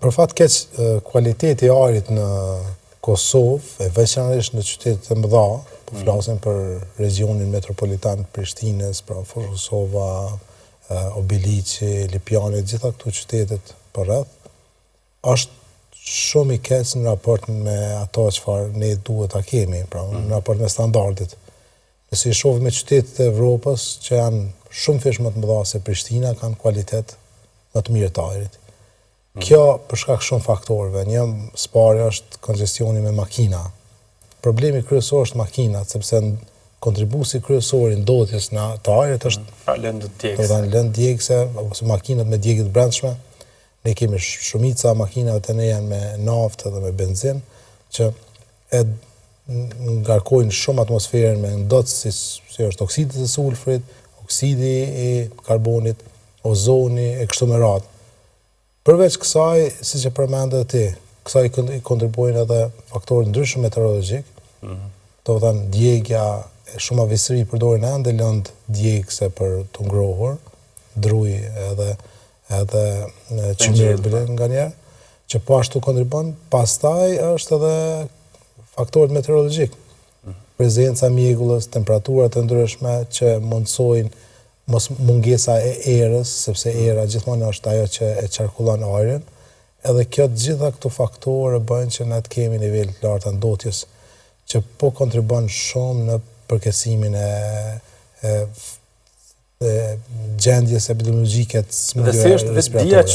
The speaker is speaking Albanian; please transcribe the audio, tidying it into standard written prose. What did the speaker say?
Për fat keq, kualiteti i ajrit në Kosovë, e veçanërisht në qytetet e mëdha, po flasim për regionin metropolitan të Prishtinës, pra Kosova, Obiliqi, Lipjani, gjitha këtu qytetet për rreth, është shumë i keq në raport me ato çfarë ne duhet ta kemi, pra në raport me standardet. Nëse i shohim me qytetet e Evropës që janë shumë fish më të mëdha se Prishtina, kanë kualitet më të mirë të ajrit. Kjo për shkak shumë faktorëve. Një sparja është kongestioni me makina. Problemi kryesor është makinat, sepse kontribusi kryesor i ndotjes të ajrit është lëndë djegëse, ose makinat me djegje të brendshme. Ne kemi shumica makinave të ne janë me naftë dhe me benzin, që e ngarkojnë shumë atmosferën me ndotës si është oksidit e sulfrit, oksidi i karbonit, ozoni, e kështu me radhë. Përveç kësaj, si që përmendë ti, kësaj i kontribuojnë edhe faktorë ndryshëm meteorologjik, do të thënë djegja, shumë avisëri përdorin ende lëndë djegëse për të ngrohur, druj edhe qymërbile nga njerë, që po ashtu kontribuon, pastaj është edhe faktorët meteorologjik. Prezenca mjegullës, temperaturat të ndryshme që mundsojnë mungesa e erës, sepse era gjithmonë është ajo që e qarkullon ajrin, edhe kjo të gjitha këto faktorë bëjnë që ne të kemi nivel të lartë të ndotjes, që po kontribuon shumë në përkesimin e gjendjes epidemiologjike të smundjeve respiratore.